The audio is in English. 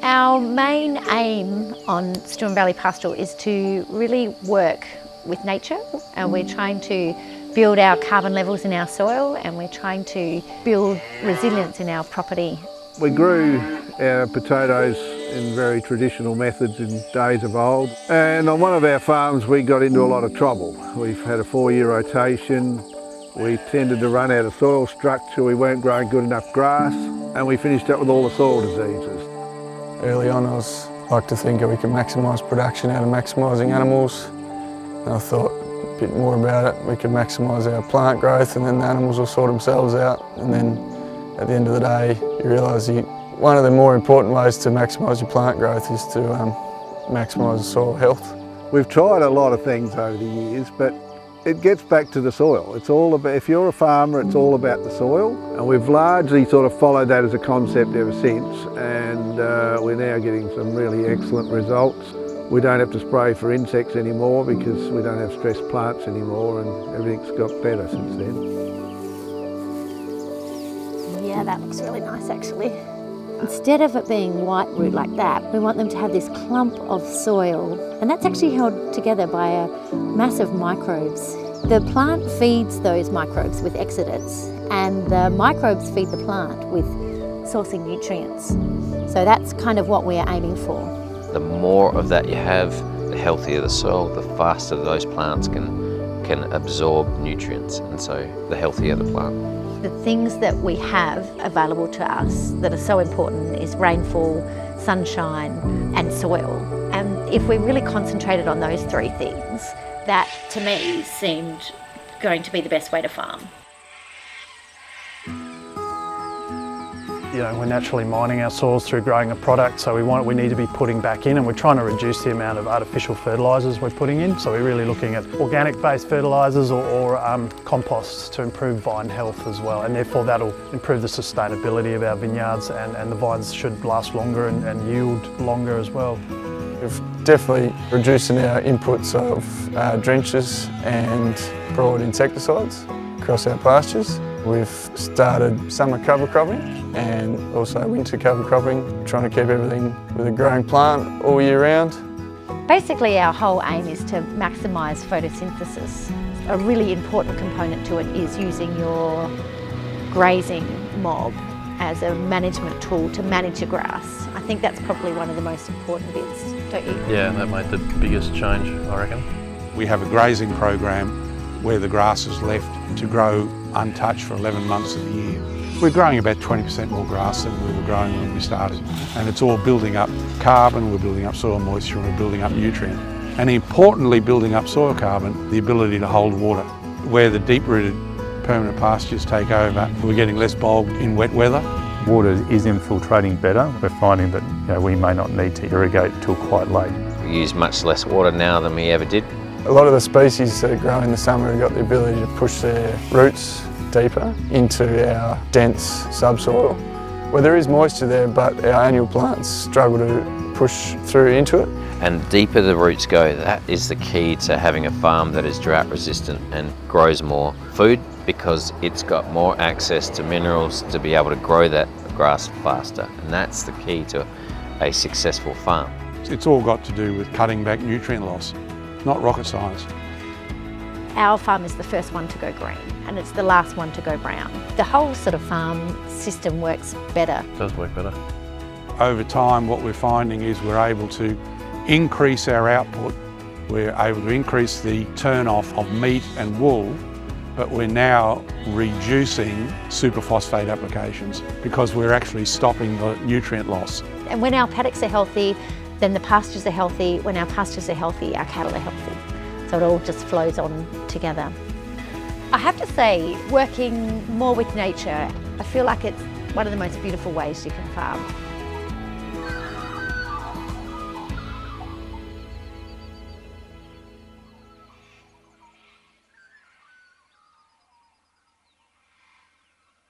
Our main aim on Stewart Valley Pastoral is to really work with nature, and we're trying to build our carbon levels in our soil, and we're trying to build resilience in our property. We grew our potatoes in very traditional methods in days of old, and on one of our farms we got into a lot of trouble. We've had a 4-year rotation, we tended to run out of soil structure, we weren't growing good enough grass, and we finished up with all the soil diseases. Early on I like to think that we can maximise production out of maximising animals, and I thought a bit more about it. We could maximise our plant growth and then the animals will sort themselves out, and then at the end of the day you realise one of the more important ways to maximise your plant growth is to maximise soil health. We've tried a lot of things over the years, but it gets back to the soil. It's all about, if you're a farmer, it's all about the soil, and we've largely sort of followed that as a concept ever since, and we're now getting some really excellent results. We don't have to spray for insects anymore because we don't have stressed plants anymore, and everything's got better since then. Yeah, that looks really nice actually. Instead of it being white root like that, we want them to have this clump of soil, and that's actually held together by a mass of microbes. The plant feeds those microbes with exudates, and the microbes feed the plant with sourcing nutrients. So that's kind of what we're aiming for. The more of that you have, the healthier the soil, the faster those plants can absorb nutrients, and so the healthier the plant. The things that we have available to us that are so important is rainfall, sunshine and soil. And if we really concentrated on those 3 things, that to me seemed going to be the best way to farm. You know, we're naturally mining our soils through growing a product, so we need to be putting back in, and we're trying to reduce the amount of artificial fertilisers we're putting in. So we're really looking at organic-based fertilisers or composts to improve vine health as well, and therefore that'll improve the sustainability of our vineyards, and the vines should last longer and yield longer as well. We've definitely reducing our inputs of drenches and broad insecticides across our pastures. We've started summer cover cropping and also winter cover cropping, trying to keep everything with a growing plant all year round. Basically our whole aim is to maximise photosynthesis. A really important component to it is using your grazing mob as a management tool to manage your grass. I think that's probably one of the most important bits, don't you? Yeah, that made the biggest change, I reckon. We have a grazing program where the grass is left to grow untouched for 11 months of the year. We're growing about 20% more grass than we were growing when we started, and it's all building up carbon, we're building up soil moisture, and we're building up nutrient. And importantly, building up soil carbon, the ability to hold water. Where the deep-rooted permanent pastures take over, we're getting less bulb in wet weather. Water is infiltrating better. We're finding that we may not need to irrigate till quite late. We use much less water now than we ever did. A lot of the species that grow in the summer have got the ability to push their roots deeper into our dense subsoil, where there is moisture there, but our annual plants struggle to push through into it. And the deeper the roots go, that is the key to having a farm that is drought resistant and grows more food, because it's got more access to minerals to be able to grow that grass faster. And that's the key to a successful farm. It's all got to do with cutting back nutrient loss, not rocket science. Our farm is the first one to go green, and it's the last one to go brown. The whole sort of farm system works better. It does work better. Over time, what we're finding is we're able to increase our output. We're able to increase the turn-off of meat and wool, but we're now reducing superphosphate applications because we're actually stopping the nutrient loss. And when our paddocks are healthy, then the pastures are healthy. When our pastures are healthy, our cattle are healthy. So it all just flows on together. I have to say, working more with nature, I feel like it's one of the most beautiful ways you can farm.